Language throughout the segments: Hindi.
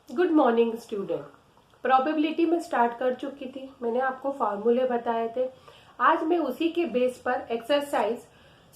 Good morning student. प्रोबेबिलिटी में स्टार्ट कर चुकी थी, मैंने आपको फार्मूले बताए थे। आज मैं उसी के बेस पर एक्सरसाइज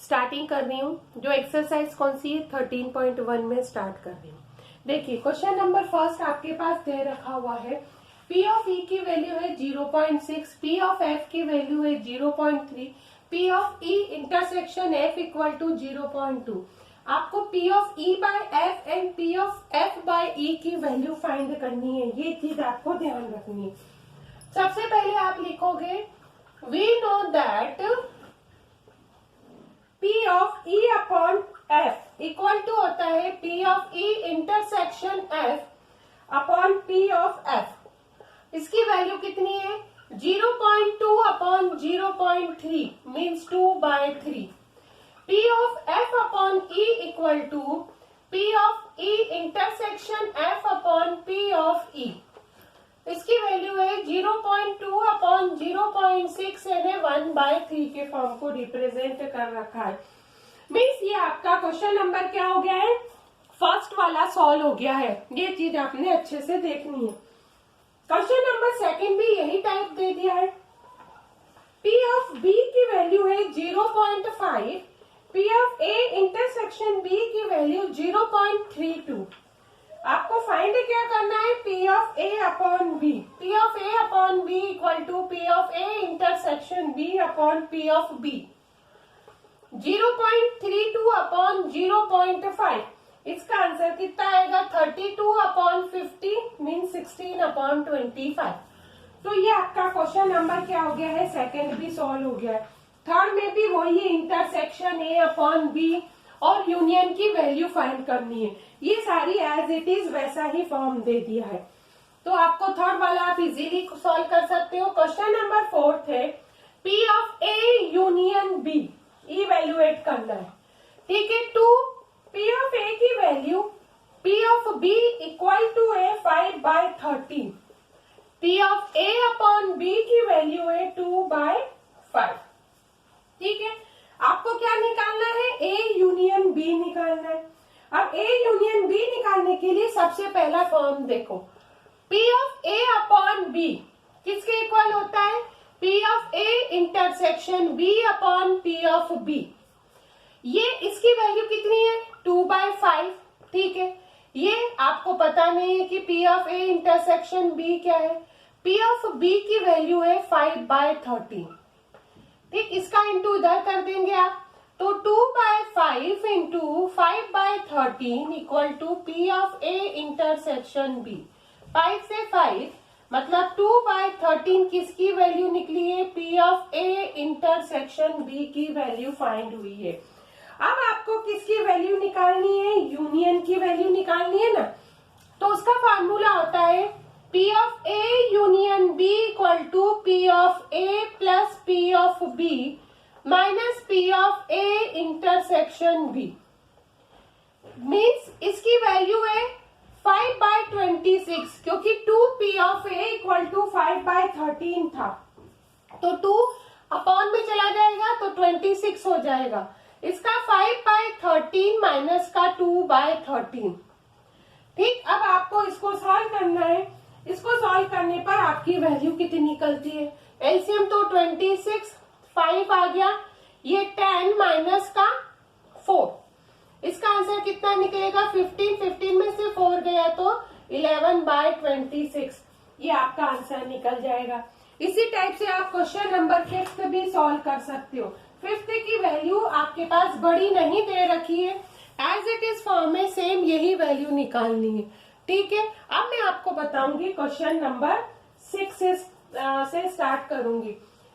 स्टार्टिंग कर रही हूँ। जो एक्सरसाइज कौन सी है, 13.1 में स्टार्ट कर रही हूँ। देखिए क्वेश्चन नंबर फर्स्ट आपके पास दे रखा हुआ है। P ऑफ E की वैल्यू है 0.6, P ऑफ F की वैल्यू है 0.3, P of E intersection F equal to 0.2। आपको P of E by F and P of F by E की वैल्यू फाइंड करनी है। ये चीज आपको ध्यान रखनी है। सबसे पहले आप लिखोगे we know that P of E upon F equal to होता है P of E intersection F upon P of F। इसकी वैल्यू कितनी है, 0.2 upon 0.3 means 2/3। P of F upon E equal to P of E intersection F upon P of E। इसकी वैल्यू है 0.2 अपॉन 0.6 यानी 1/3 के फॉर्म को रिप्रेजेंट कर रखा है। मीन्स ये आपका क्वेश्चन नंबर क्या हो गया है, फर्स्ट वाला सॉल्व हो गया है। ये चीज आपने अच्छे से देखनी है। क्वेश्चन नंबर सेकंड भी यही टाइप दे दिया है। P ऑफ B की वैल्यू है 0.5, P of A intersection B की वैल्यू 0.32। आपको फाइंड क्या करना है, P of A upon B। P of A upon B equal to P of A intersection B upon P of B। 0.32 upon 0.5, इसका आंसर कितना आएगा, 32 अपॉन 50 मीन 16 अपॉन 25। तो ये आपका क्वेश्चन नंबर क्या हो गया है, सेकंड भी सॉल्व हो गया है। थर्ड में भी वही है, इंटरसेक्शन A अपॉन B और यूनियन की वैल्यू फाइंड करनी है। ये सारी एज इट इज वैसा ही फॉर्म दे दिया है, तो आपको थर्ड वाला आप इजीली सॉल्व कर सकते हो। क्वेश्चन नंबर फोर्थ है P of A union B evaluate करना है। ठीक है, टू P ऑफ A की value P of B equal to है 5/13। P of A upon B की वैल्यू है 2/5। ठीक है, आपको क्या निकालना है, A यूनियन B निकालना है। अब A यूनियन B निकालने के लिए सबसे पहला फॉर्म देखो, P of A upon B किसके इक्वल होता है, P of A intersection B upon P of B। ये इसकी वैल्यू कितनी है, 2/5। ठीक है, ये आपको पता नहीं है कि P of A intersection B क्या है। P ऑफ B की वैल्यू है 5/13। ठीक, इसका इंटू इधर कर देंगे आप, तो 2/5 into 5/13 equal to P of A intersection B। 5 से 5 मतलब 2/13 किसकी वैल्यू निकली है, P of A intersection B की वैल्यू फाइंड हुई है। अब आपको किसकी वैल्यू निकालनी है, यूनियन की वैल्यू निकालनी है ना। तो उसका फार्मूला होता है P of A union B equal to P of A plus P of B minus P of A intersection B। Means इसकी वैल्यू है 5/26, क्योंकि 2P of A equal to 5/13 था, तो 2 अपॉन में चला जाएगा तो 26 हो जाएगा। इसका 5/13 माइनस का 2/13। ठीक, अब आपको इसको सॉल्व करना है। इसको सॉल्व करने पर आपकी वैल्यू कितनी निकलती है, एलसीएम तो 26, 5 आ गया, ये 10 माइनस का 4, इसका आंसर कितना निकलेगा, 15। 15 में से 4 गया तो 11/26। ये आपका आंसर निकल जाएगा। इसी टाइप से आप क्वेश्चन नंबर 5 भी सॉल्व कर सकते हो। 5 की वैल्यू आपके पास बड़ी नहीं दे रखी है, एज इट इज फॉर्म में सेम यही वैल्यू निकालनी है। ठीक है, अब मैं आपको बताऊंगी क्वेश्चन नंबर 6 से स्टार्ट करूंगी,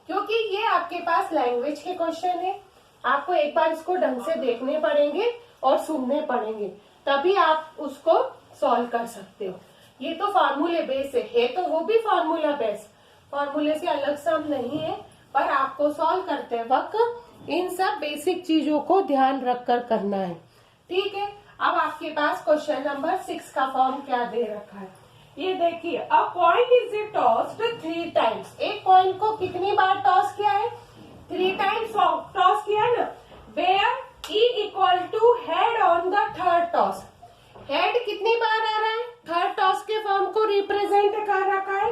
क्योंकि ये आपके पास लैंग्वेज के क्वेश्चन है। आपको एक बार इसको ढंग से देखने पड़ेंगे और सुनने पड़ेंगे, तभी आप उसको सॉल्व कर सकते हो। ये तो फार्मूले बेस है तो वो भी फार्मूला बेस, फार्मूले से अलग सम नहीं है, पर आपको सॉल्व करते वक्त इन सब बेसिक चीजों को ध्यान रखकर करना है। ठीक है, अब आपके पास क्वेश्चन नंबर 6 का फॉर्म क्या दे रखा है, ये देखिए। अ कॉइन इज टॉस्ड 3 टाइम्स। एक कॉइन को कितनी बार टॉस किया है, 3 टाइम्स टॉस किया है ना। Where E equal to head on the third toss. Head कितनी बार आ रहा है, थर्ड टॉस के फॉर्म पॉइंट कर रखा है,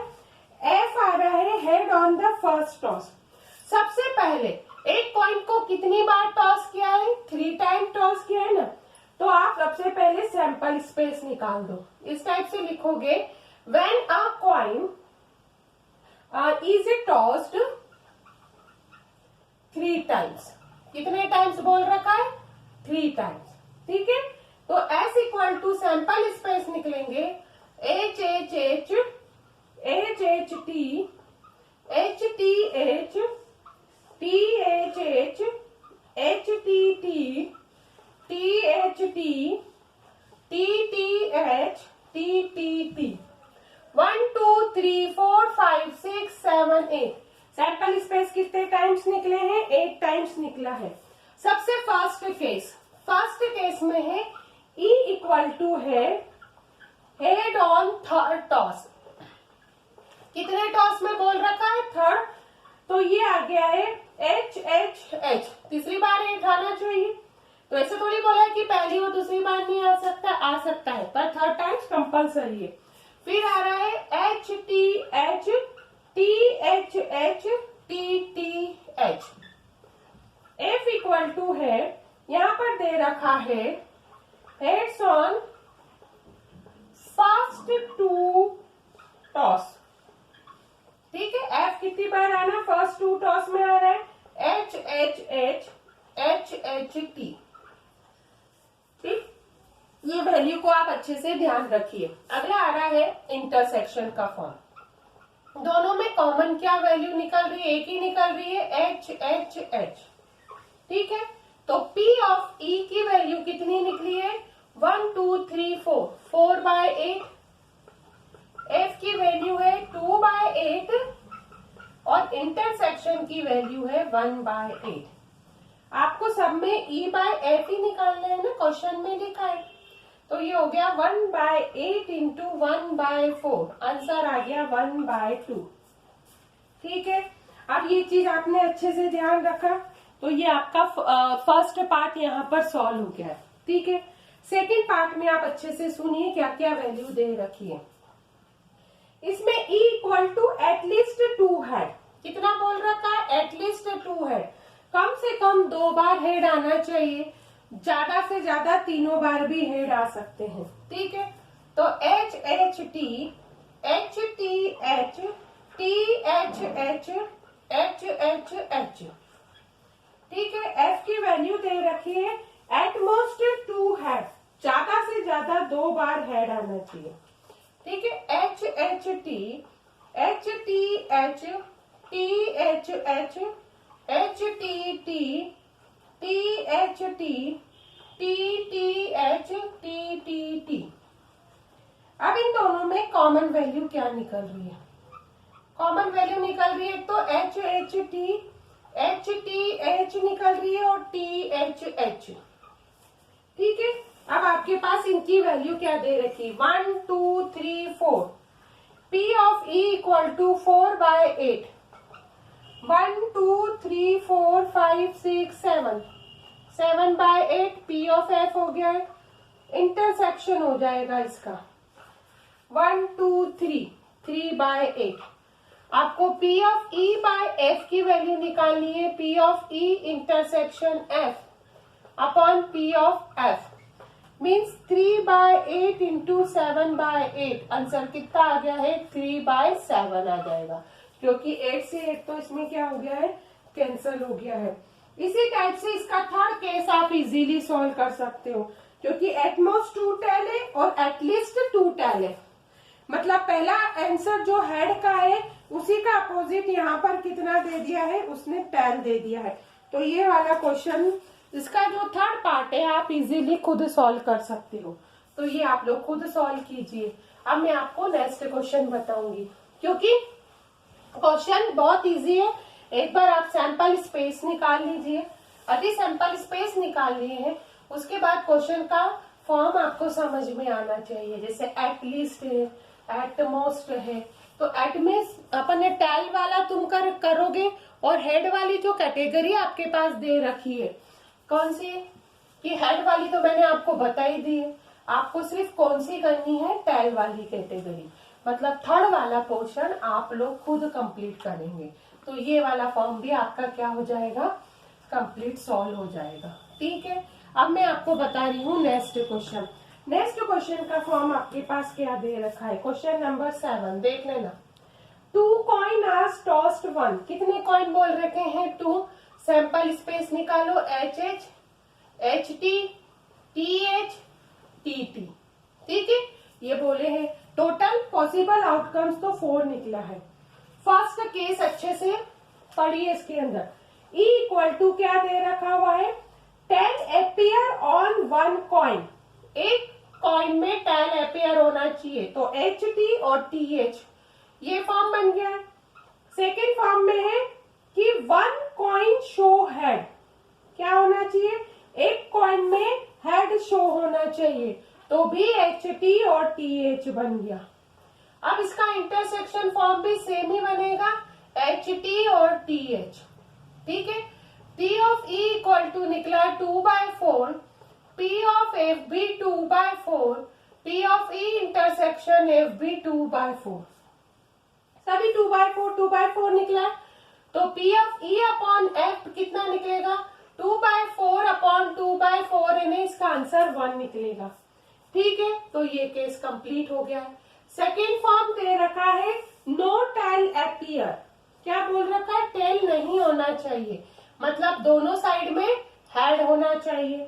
एफ आ रहा है head on the first toss. सबसे पहले एक पॉइंट को कितनी बार टॉस किया है, 3 टाइम टॉस किया है ना, तो आप सबसे पहले सैंपल स्पेस निकाल दो। इस टाइप से लिखोगे, when a coin is tossed 3 times. कितने टाइम्स बोल रखा है, 3 टाइम्स। ठीक है, तो S equal to sample space निकलेंगे H H H H H T H T H T H H H T T T H T T T H T T T. 1 2 3 4 5 6 7 8। Sample space कितने टाइम्स निकले हैं, 8 टाइम्स निकला है। सबसे फर्स्ट केस में है E इक्वल टू है हेड ऑन थर्ड टॉस। कितने टॉस में बोल रखा है, थर्ड, तो ये आ गया है एच एच एच। तीसरी बार एट आना चाहिए, तो ऐसे थोड़ी बोला है कि पहली और दूसरी बार नहीं आ सकता है, पर थर्ड टाइम्स कंपल्सरी है। फिर आ रहा है H T H T H H T T H. F equal to है, यहां पर दे रखा है हेड्स ऑन फर्स्ट 2 टॉस। ठीक है, एफ कितनी बार आना, फर्स्ट 2 टॉस में आ रहा है H H H H H T. ठीक, ये वैल्यू को आप अच्छे से ध्यान रखिए। अगला आ रहा है इंटरसेक्शन का फॉर्म। दोनों में कॉमन क्या वैल्यू निकल रही है, एक ही निकल रही है, एच एच एच। ठीक है, तो P ऑफ E की वैल्यू कितनी निकली है, 1 2 3 4, 4/8। F की वैल्यू है 2/8 और इंटरसेक्शन की वैल्यू है 1/8। आपको सब में E/F ही निकालना है ना, क्वेश्चन में लिखा है, तो ये हो गया 1/8 इंटू 1/4, आंसर आ गया 1/2। ठीक है, अब ये चीज आपने अच्छे से ध्यान रखा, तो ये आपका फर्स्ट पार्ट यहाँ पर सॉल्व हो गया है। ठीक है, सेकेंड पार्ट में आप अच्छे से सुनिए क्या क्या वैल्यू दे रखी है। इसमें E इक्वल टू एटलीस्ट 2 है। कितना बोल रखा है, एटलीस्ट 2 है। कम से कम 2 बार हेड आना चाहिए, ज्यादा से ज्यादा 3 बार भी हेड आ सकते हैं। ठीक है, तो H H T H T H T H H H H H. ठीक है, एफ की वैल्यू दे रखी है एटमोस्ट 2 हेड, ज्यादा से ज्यादा 2 बार हेड आना चाहिए। ठीक है, H H T H T H T H H H T T T H T T T H T T T. अब इन दोनों में कॉमन वैल्यू क्या निकल रही है, कॉमन वैल्यू निकल रही है तो एच एच टी एच निकल रही है और टी एच एच। ठीक है, अब आपके पास इनकी वैल्यू क्या दे रखी, 1 2 3 4। P of E equal to 4/8, 1 2 3 4 5 6 7, 7/8 P of F हो गया है। इंटरसेक्शन हो जाएगा इसका 1 2 3, 3/8। आपको P of E by F की वैल्यू निकालनी है, P of E intersection F upon P of F means 3/8 into 7/8। Answer कितना आ गया है, 3/7 आ जाएगा, क्योंकि 8 से 8 तो इसमें क्या हो गया है, कैंसिल हो गया है। इसी टाइप से इसका थर्ड केस आप इजीली सॉल्व कर सकते हो, क्योंकि एटमोस्ट 2 टेल है और एटलीस्ट 2 टेल है। मतलब पहला आंसर जो हेड का है उसी का अपोजिट यहाँ पर कितना दे दिया है, उसने टेल दे दिया है। तो ये वाला क्वेश्चन, इसका जो थर्ड पार्ट है, आप इजीली खुद सॉल्व कर सकते हो, तो ये आप लोग खुद सॉल्व कीजिए। अब मैं आपको नेक्स्ट क्वेश्चन बताऊंगी, क्योंकि क्वेश्चन बहुत इजी है। एक बार आप सैंपल स्पेस निकाल लीजिए। यदि सैंपल स्पेस निकाल लिए हैं, उसके बाद क्वेश्चन का फॉर्म आपको समझ में आना चाहिए। जैसे एटलीस्ट है, एटमोस्ट है, तो एटमीस्ट अपन ने टेल वाला तुम करोगे, और हेड वाली जो कैटेगरी आपके पास दे रखी है कौन सी, कि हेड वाली तो मैंने आपको बता ही दी है, आपको सिर्फ कौन सी करनी है, टेल वाली कैटेगरी। मतलब थर्ड वाला पोर्शन आप लोग खुद कंप्लीट करेंगे। तो ये वाला फॉर्म भी आपका क्या हो जाएगा, कंप्लीट सॉल्व हो जाएगा। ठीक है, अब मैं आपको बता रही हूँ नेक्स्ट क्वेश्चन। नेक्स्ट क्वेश्चन का फॉर्म आपके पास क्या दे रखा है, क्वेश्चन नंबर 7 देख लेना। 2 कॉइन आर टॉस्ड 1, कितने कॉइन बोल रखे हैं 2, सैंपल स्पेस निकालो, HH, HT, TH, TT। ठीक है, ये बोले हैं टोटल पॉसिबल आउटकम्स तो 4 निकला है। फर्स्ट केस अच्छे से पढ़िए, इसके अंदर E इक्वल टू क्या दे रखा हुआ है, 10 अपीयर ऑन 1 कॉइन, एक कॉइन में 10 अपीयर होना चाहिए, तो HT और TH ये फॉर्म बन गया है। सेकेंड फॉर्म में है कि 1 कॉइन शो हेड, क्या होना चाहिए, एक कॉइन में हेड शो होना चाहिए, तो भी HT और TH बन गया। अब इसका इंटरसेक्शन फॉर्म भी सेम ही बनेगा, HT और TH। ठीक है, P of E equal to निकला 2/4, P ऑफ F भी 2/4, P of E intersection F भी 2/4, सभी 2/4 निकला। तो P of E upon F कितना निकलेगा, 2/4 अपॉन 2/4, यानी इसका आंसर 1 निकलेगा। ठीक है, तो ये केस कंप्लीट हो गया है। सेकेंड फॉर्म दे रखा है नो टेल अपीयर, क्या बोल रखा है, टेल नहीं होना चाहिए, मतलब दोनों साइड में हेड होना चाहिए।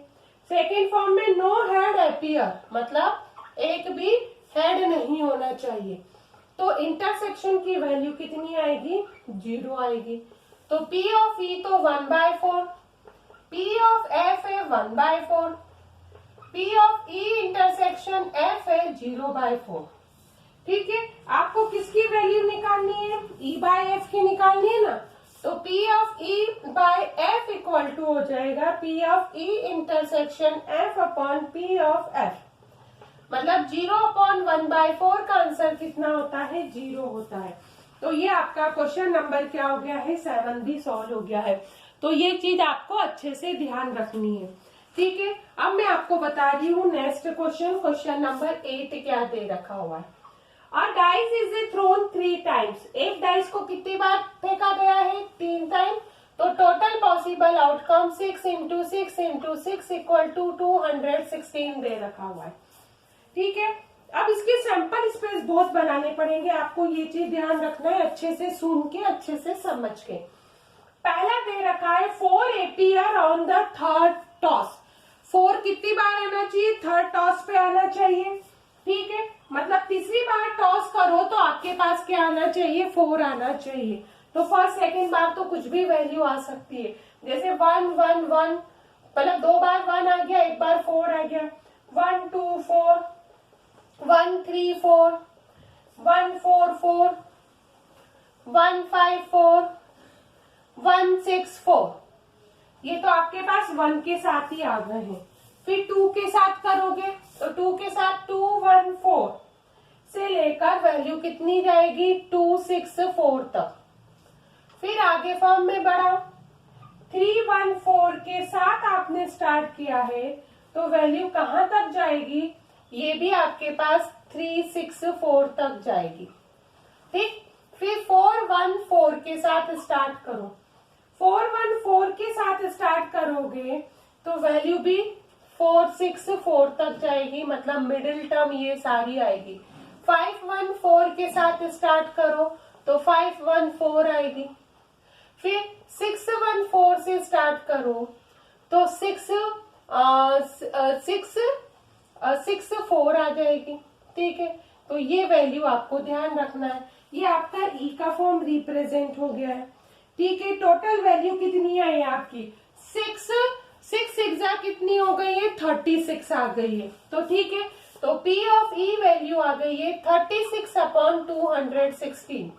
सेकेंड फॉर्म में नो हेड अपीयर, मतलब एक भी हेड नहीं होना चाहिए, तो इंटरसेक्शन की वैल्यू कितनी आएगी, 0 आएगी। तो P ऑफ E तो 1/4, P ऑफ F है 1/4, P of E intersection F है 0/4। ठीक है, आपको किसकी वैल्यू निकालनी है, E/F की निकालनी है ना, तो P of E/F equal to हो जाएगा P of E intersection F upon P of F, मतलब 0/1/4 का आंसर कितना होता है, 0 होता है। तो ये आपका क्वेश्चन नंबर क्या हो गया है, 7 भी सॉल्व हो गया है। तो ये चीज आपको अच्छे से ध्यान रखनी है। ठीक है, अब मैं आपको बता रही हूँ नेक्स्ट क्वेश्चन, क्वेश्चन नंबर 8 क्या दे रखा हुआ है। A dice is a thrown 3 times, एक डाइस को कितनी बार फेंका गया है, 3 टाइम, तो total possible outcome 6 × 6 × 6 equal to 216 दे रखा हुआ है। ठीक है, अब इसके सैंपल स्पेस बहुत बनाने पड़ेंगे, आपको ये चीज ध्यान रखना है, अच्छे से सुन के अच्छे से समझ के। पहला दे रखा है 4 appear on the third toss, 4 कितनी बार आना चाहिए, थर्ड टॉस पे आना चाहिए। ठीक है, मतलब तीसरी बार टॉस करो तो आपके पास क्या आना चाहिए, 4 आना चाहिए। तो फर्स्ट सेकंड बार तो कुछ भी वैल्यू आ सकती है, जैसे 1 1 1, मतलब 2 बार 1 आ गया, एक बार 4 आ गया, 1 2 4, 1 3 4, 1 4 4, 1 5 4, 1 6 4, ये तो आपके पास 1 के साथ ही आ गए हैं। फिर 2 के साथ करोगे तो 2 के साथ 2 1 4 से लेकर वैल्यू कितनी जाएगी, 2 6 4 तक। फिर आगे फॉर्म में बढ़ाओ, 3 1 4 के साथ आपने स्टार्ट किया है, तो वैल्यू कहां तक जाएगी, ये भी आपके पास 3 6 4 तक जाएगी। ठीक, फिर 4 1 4 के साथ स्टार्ट करो, 4 1 4 के साथ स्टार्ट करोगे तो वैल्यू भी 4 6 4 तक जाएगी, मतलब मिडिल टर्म ये सारी आएगी। 5 1 4 के साथ स्टार्ट करो तो 5 1 4 आएगी। फिर 6 1 4 से स्टार्ट करो तो 6 6 4 आ जाएगी। ठीक है, तो ये वैल्यू आपको ध्यान रखना है। ये आपका ई का फॉर्म रिप्रेजेंट हो गया है। ठीक है, टोटल वैल्यू कितनी आई आपकी, 6 6 कितनी हो गई है, 36 आ गई है। तो ठीक है, तो P ऑफ E वैल्यू आ गई है 36 अपॉन 216।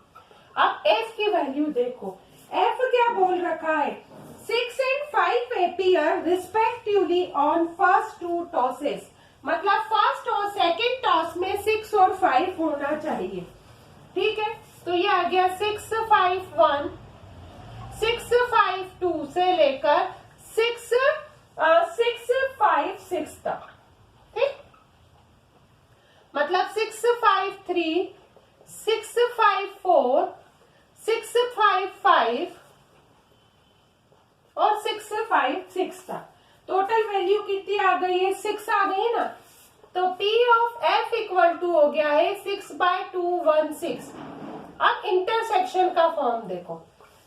अब F की वैल्यू देखो, F क्या बोल रखा है, 6 and 5 appear respectively on first 2 tosses, मतलब फर्स्ट और सेकेंड टॉस में 6 और 5 होना चाहिए। ठीक है, तो ये आ गया 6 5 1, 6 5 2 से लेकर 6 5 6 तक। ठीक, मतलब 6 5 3, 654, 655 और 656 था। टोटल वैल्यू कितनी आ गई है? 6 आ गई है ना। तो P of F equal to हो गया है 6/216। अब इंटरसेक्शन का फॉर्म देखो।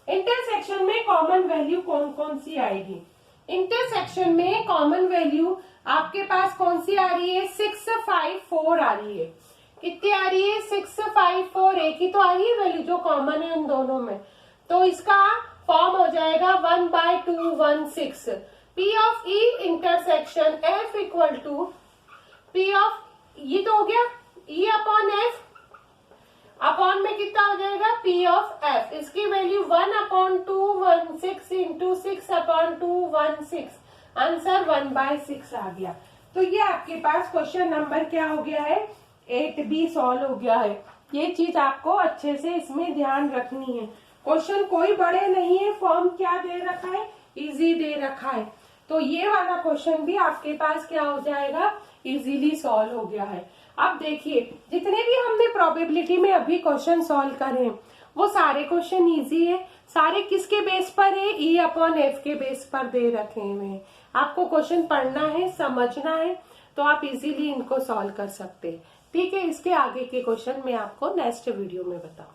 इंटरसेक्शन में कॉमन वैल्यू कौन कौन सी आएगी? इंटरसेक्शन में कॉमन वैल्यू आपके पास कौन सी आ रही है? 654 आ रही है। कितनी आ रही है? 654। एक ही तो आ रही है वैल्यू जो कॉमन है उन दोनों में। तो इसका फॉर्म हो जाएगा 1/216। P of E intersection F equal to P of ये तो हो गया E अपॉन F, अपॉन में कितना हो जाएगा? P of F। इसकी वैल्यू 1/216 इंटू 6/216। आंसर 1/6 आ गया। तो ये आपके पास क्वेश्चन नंबर क्या हो गया है? 8B सॉल्व हो गया है। ये चीज आपको अच्छे से इसमें ध्यान रखनी है। क्वेश्चन कोई बड़े नहीं है, फॉर्म क्या दे रखा है? इजी दे रखा है। तो ये वाला क्वेश्चन भी आपके पास क्या हो जाएगा? इजीली सॉल्व हो गया है। अब देखिए, जितने भी हमने प्रोबेबिलिटी में अभी क्वेश्चन सॉल्व करे हैं वो सारे क्वेश्चन इजी है। सारे किसके बेस पर है? E अपॉन F के बेस पर दे रखे हुए हैं। आपको क्वेश्चन पढ़ना है, समझना है, तो आप इजीली इनको सॉल्व कर सकते हैं। ठीक है, इसके आगे के क्वेश्चन मैं आपको नेक्स्ट वीडियो में बताऊंगी।